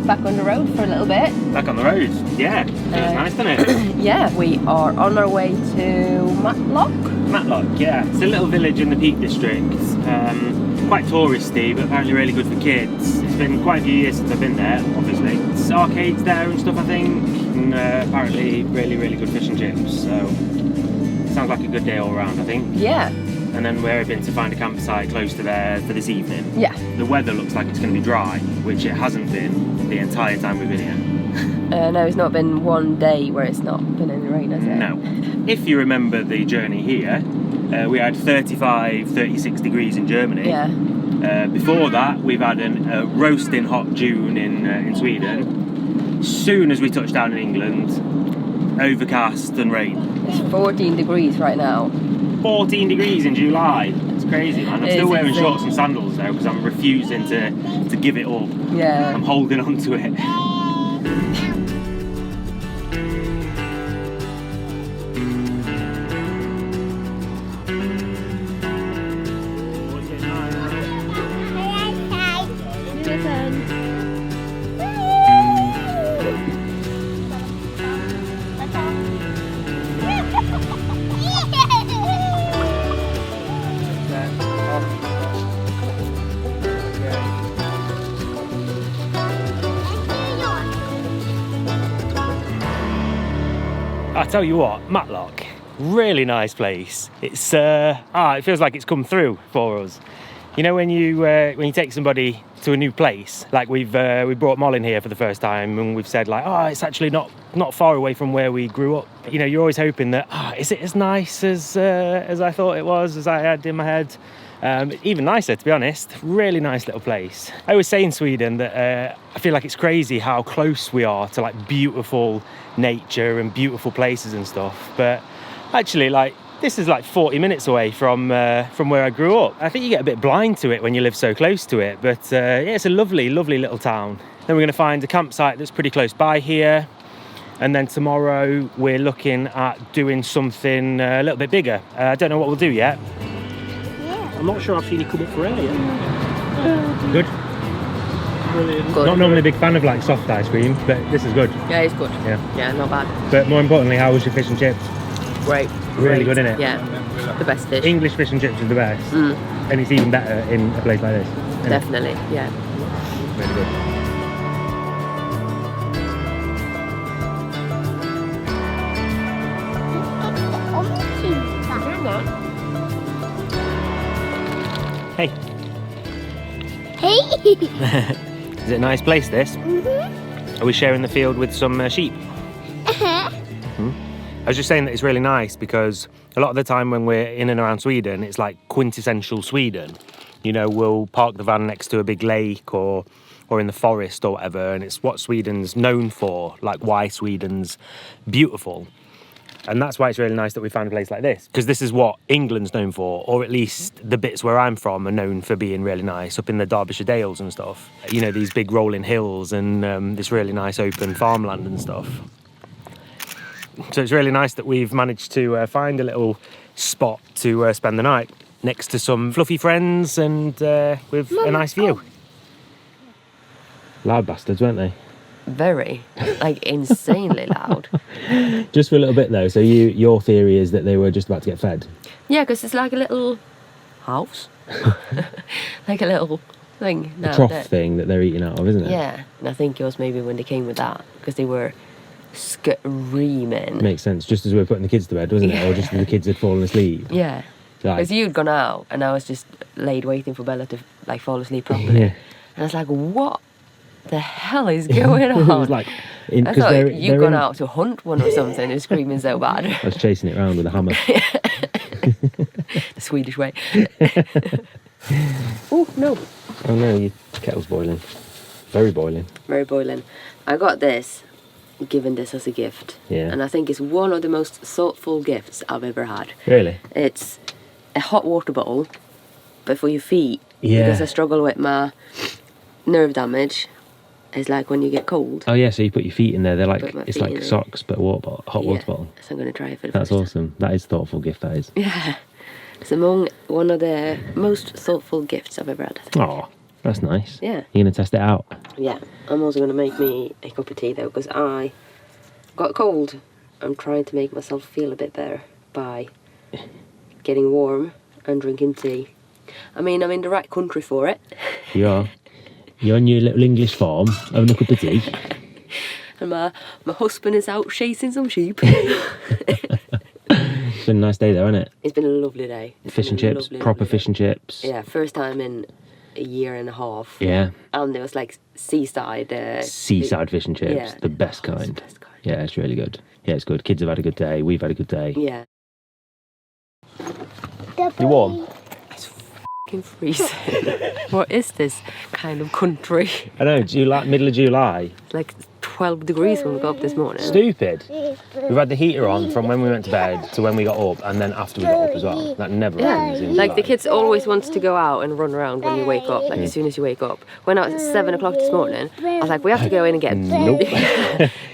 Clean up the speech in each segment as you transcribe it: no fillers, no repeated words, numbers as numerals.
back on the road for a little bit. Back on the road, yeah. Feels nice, doesn't it? Yeah, we are on our way to Matlock. Matlock, yeah. It's a little village in the Peak District. Quite touristy, but apparently really good for kids. It's been quite a few years since I've been there, obviously. There's arcades there and stuff, I think. And apparently really, really good fish and chips. So, sounds like a good day all around, I think. Yeah. And then we're hoping to find a campsite close to there for this evening. Yeah. The weather looks like it's going to be dry, which it hasn't been the entire time we've been here. No, it's not been one day where it's not been in the rain, has it? No. If you remember the journey here, we had 35, 36 degrees in Germany. Yeah. Before that, we've had a roasting hot June in Sweden. Soon as we touched down in England, overcast and rain. It's 14 degrees right now. 14 degrees in July. It's crazy, man. I'm still wearing insane. shorts and sandals though because I'm refusing to give it up. Yeah. I'm holding on to it. I tell you what, Matlock, really nice place. It's it feels like it's come through for us. You know when you take somebody to a new place, like we brought Malin here for the first time, and we've said like, oh, it's actually not far away from where we grew up. You know, you're always hoping that, is it as nice as I thought it was, as I had in my head? Even nicer, to be honest. Really nice little place. I always say in Sweden that I feel like it's crazy how close we are to like beautiful nature and beautiful places and stuff. But actually, like, this is like 40 minutes away from where I grew up. I think you get a bit blind to it when you live so close to it. But yeah, it's a lovely, lovely little town. Then we're going to find a campsite that's pretty close by here. And then tomorrow we're looking at doing something a little bit bigger. I don't know what we'll do yet. I'm not sure I've seen you come up for air yet. Good. Brilliant. Good. Not normally a big fan of like soft ice cream, but this is good. Yeah, it's good. Yeah. Yeah, not bad. But more importantly, how was your fish and chips? Great. Really good, innit? Yeah, the best fish. English fish and chips is the best. And it's even better in a place like this. Isn't it? Definitely, yeah. Really good. Hey. Hey! Is it a nice place, this? Are we sharing the field with some sheep? I was just saying that it's really nice because a lot of the time when we're in and around Sweden, it's like quintessential Sweden. You know, we'll park the van next to a big lake or in the forest or whatever, and it's what Sweden's known for, like why Sweden's beautiful. And that's why it's really nice that we found a place like this, because this is what England's known for, or at least the bits where I'm from are known for being really nice, up in the Derbyshire Dales and stuff. You know, these big rolling hills and this really nice open farmland and stuff. So it's really nice that we've managed to find a little spot to spend the night next to some fluffy friends and with a nice view. Loud bastards, weren't they? Very, like insanely loud. Just for a little bit though, so your theory is that they were just about to get fed? Yeah, because it's like a little house. Like a little thing. A trough thing that they're eating out of, isn't it? Yeah, and I think it was maybe when they came with that, because they were screaming. Makes sense, just as we were putting the kids to bed, wasn't it? Or just as the kids had fallen asleep. Yeah, because you'd gone out and I was just laid waiting for Bella to like fall asleep properly. Yeah. And I was like, what the hell is going on? It was like, I thought you'd gone out to hunt one or something. It was screaming so bad. I was chasing it around with a hammer. The Swedish way. Oh no. Oh no, your kettle's boiling. Very boiling. Very boiling. I got this, given this as a gift. Yeah. And I think it's one of the most thoughtful gifts I've ever had. Really? It's a hot water bottle, but for your feet. Yeah. Because I struggle with my nerve damage. It's like when you get cold. Oh yeah, so you put your feet in there. They're like, it's like in socks, but hot water bottle. So I'm going to try it for the That's first awesome. That is a thoughtful gift, that is. Yeah. It's among one of the most thoughtful gifts I've ever had, I think. Oh, that's nice. Yeah. You're going to test it out? Yeah, I'm also going to make me a cup of tea though, because I got a cold. I'm trying to make myself feel a bit better by getting warm and drinking tea. I mean, I'm in the right country for it. You're on your little English farm, having a cup of tea. And my husband is out chasing some sheep. It's been a nice day though, hasn't it? It's been a lovely day. Fish and chips, proper fish and chips. Yeah, first time in a year and a half. Yeah. And there was like seaside. Seaside fish and chips, yeah. the best kind. It's the best kind. Yeah, it's really good. Yeah, it's good. Kids have had a good day. We've had a good day. Yeah. You warm? It's fucking freezing. What is this kind of country? I know, July, middle of July. It's like 12 degrees when we got up this morning. Stupid. We've had the heater on from when we went to bed to when we got up, and then after we got up as well. That never happens in Like the July. kids always wants to go out and run around when you wake up, like as soon as you wake up. When I was at 7 o'clock this morning, I was like, we have to go in and get Nope.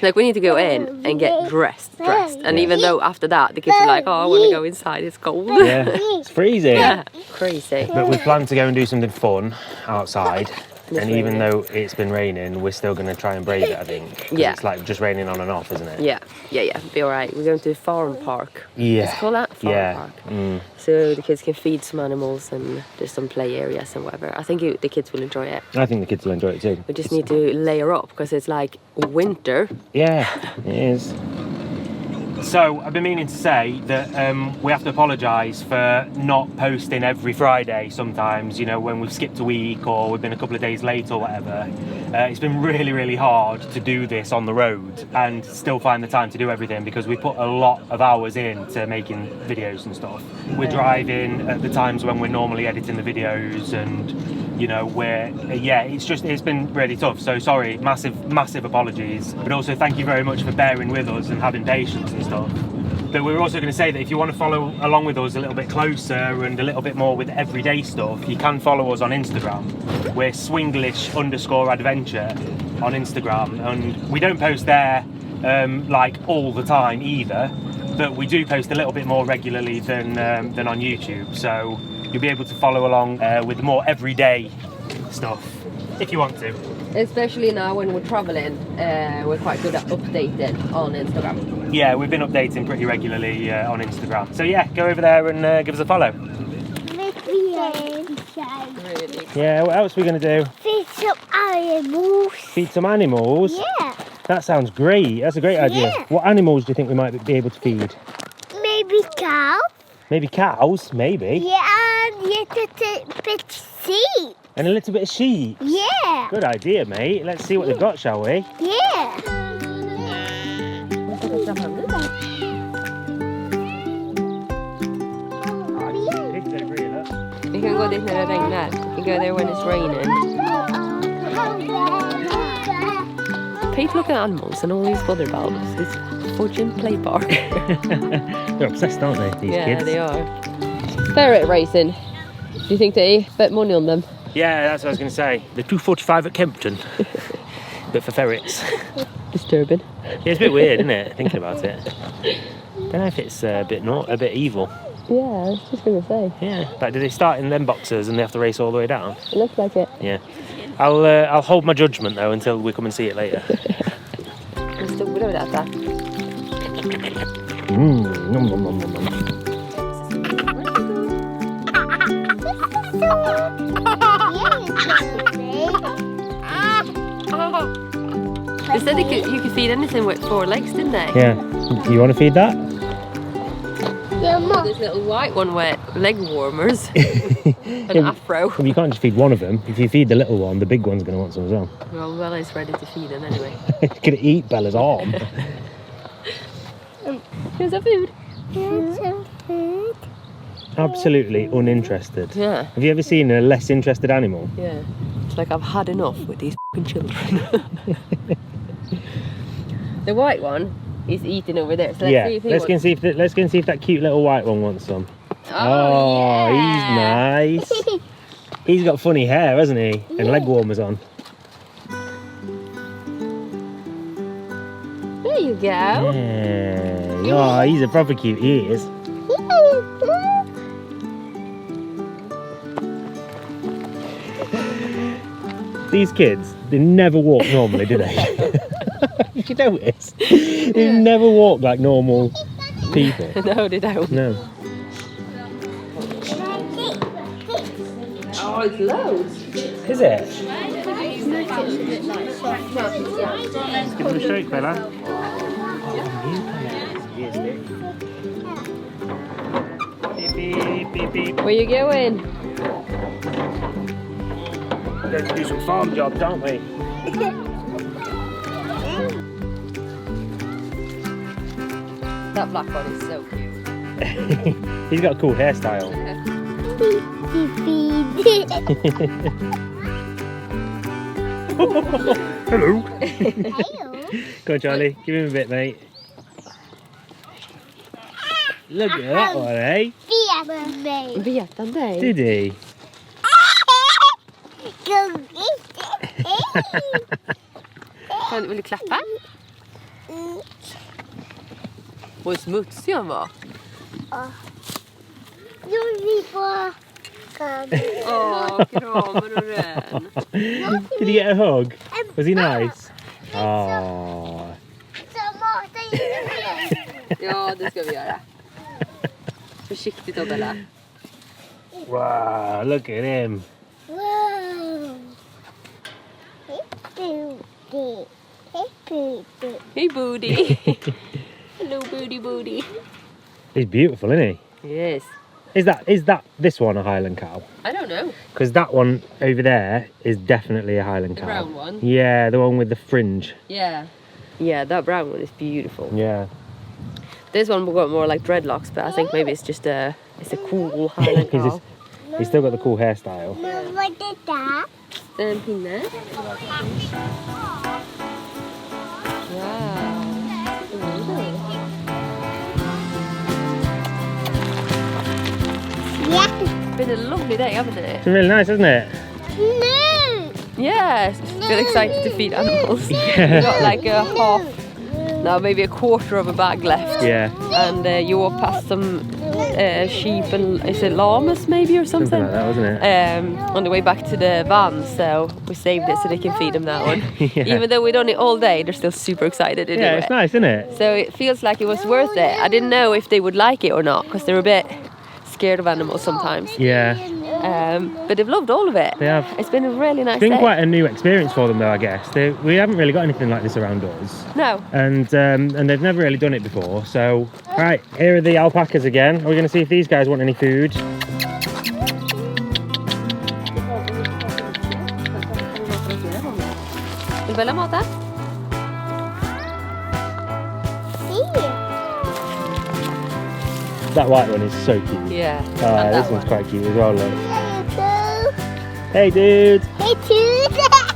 like we need to go in and get dressed. And even though after that the kids were like, oh, I want to go inside, it's cold. Yeah, it's freezing. Yeah, crazy. But we plan to go and do something fun outside. It's And even raining. though it's been raining, we're still going to try and brave it, I think. 'Cause Yeah. It's like just raining on and off, isn't it? Yeah, be alright. We're going to farm park. Yeah. Let's call that farm Yeah. park. Mm. So the kids can feed some animals and there's some play areas and whatever. I think the kids will enjoy it. I think the kids will enjoy it too. We just need to layer up because it's like winter. Yeah, it is. So, I've been meaning to say that we have to apologise for not posting every Friday sometimes, you know, when we've skipped a week or we've been a couple of days late or whatever. It's been really, really hard to do this on the road and still find the time to do everything because we put a lot of hours into making videos and stuff. We're driving at the times when we're normally editing the videos and, you know, it's been really tough. So sorry, massive apologies. But also thank you very much for bearing with us and having patience and stuff. But we're also going to say that if you want to follow along with us a little bit closer and a little bit more with everyday stuff, you can follow us on Instagram. We're Swenglish_adventure on Instagram, and we don't post there like all the time either, but we do post a little bit more regularly than on YouTube. So you'll be able to follow along with the more everyday stuff if you want to. Especially now when we're traveling, we're quite good at updating on Instagram. Yeah, we've been updating pretty regularly on Instagram. So yeah, go over there and give us a follow. Really. Yeah, what else are we going to do? Feed some animals. Feed some animals? Yeah. That sounds great. That's a great idea. Yeah. What animals do you think we might be able to feed? Maybe cow. Maybe cows, maybe. Yeah, and a little bit sheep. And a little bit of sheep. Yeah. Good idea, mate. Let's see what they've got, shall we? Yeah. Pigs over here, look. You can go dit när det regnar. You go there when it's raining. People look at animals and all he's bothered about is this Fortune play park. They're obsessed, aren't they, these Yeah, kids? they are. Ferret racing. Do you think they bet money on them? Yeah, that's what I was going to say. They're $2.45 at Kempton. But for ferrets. Disturbing. Yeah, it's a bit weird, isn't it, thinking about it? Don't know if it's a bit evil. Yeah, I was just going to say. Yeah, like do they start in them boxes and they have to race all the way down? It looks like it. Yeah. I'll hold my judgment though until we come and see it later. Jag stod över detta. Nom, nom, nom, nom, nom. They said you could feed anything with 4 legs, didn't they? Yeah. You want to feed that? This little white one with leg warmers. An afro. Well, you can't just feed one of them. If you feed the little one, the big one's going to want some as well. Well, Bella's ready to feed him anyway. You're going to eat Bella's arm. Here's our food. Absolutely uninterested. Yeah. Have you ever seen a less interested animal? Yeah. It's like I've had enough with these f***ing children. The white one is eating over there. So let's see if he let's go and wants... see if that cute little white one wants some. Oh, He's yeah. nice. He's got funny hair, hasn't he? And leg warmers on. There you go. Yeah. Oh, he's a proper cute. He is. These kids, they never walk normally, do they? Did you notice? They never walk like normal people. No, they don't. No. Oh, it's loads. Is it? Give them a shake, Bella. Beep, beep, beep. Where you going? We're going to do some farm jobs, aren't we? That black one is so cute. He's got a cool hairstyle. Hello. Go on, Charlie. Give him a bit, mate. Look at that one, eh? Vet han dig? Did he? Vill du klappa? Vad smutsig han var. Åh, kramar du den? Did he get a hug? Was he nice? Oh. Ja, det ska vi göra. Försiktigt då, Bella. Wow, look at him. Hey, Booty. Hello, Booty. He's beautiful, isn't he? Yes. Is that this one a Highland cow? I don't know. Because that one over there is definitely a Highland cow. The brown one? Yeah, the one with the fringe. Yeah. Yeah, that brown one is beautiful. Yeah. This one will got more like dreadlocks, but I think maybe it's just a cool Highland cow. He's still got the cool hairstyle. En pinne. Wow. It's been a lovely day, haven't it? It's really nice, isn't it? Yeah, still excited to feed animals. Yeah. We got like a half, no, maybe a quarter of a bag left. Yeah. And you walk past some sheep and is it llamas maybe or something? Something like that, wasn't it? On the way back to the van, so we saved it so they can feed them that one. Yeah. Even though we done it all day, they're still super excited to do Yeah, it. it's nice, isn't it? So it feels like it was worth it. I didn't know if they would like it or not because they're a bit scared of animals sometimes. Yeah. But they've loved all of it. They have. It's been a really nice It's been day. quite a new experience for them though, I guess. We haven't really got anything like this around us. No. And they've never really done it before. So, right, here are the alpacas again. Are we going to see if these guys want any food? Vill Bella mata? That white one is so cute. Yeah. Oh, and this that one's one. quite cute as well, look. Hey, dude.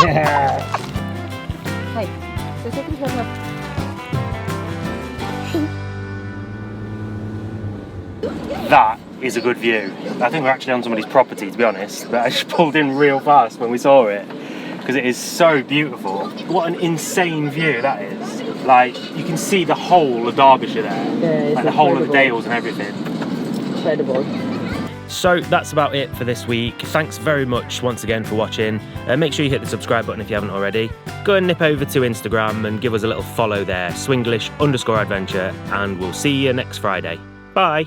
Yeah. Hey. So take him here. That is a good view. I think we're actually on somebody's property, to be honest, but I just pulled in real fast when we saw it because it is so beautiful. What an insane view that is. Like, you can see the whole of Derbyshire there. Yeah, it's like the whole of the incredible. dales and everything. Incredible. So that's about it for this week. Thanks very much once again for watching. Make sure you hit the subscribe button if you haven't already. Go and nip over to Instagram and give us a little follow there, Swenglish_adventure, and we'll see you next Friday. Bye.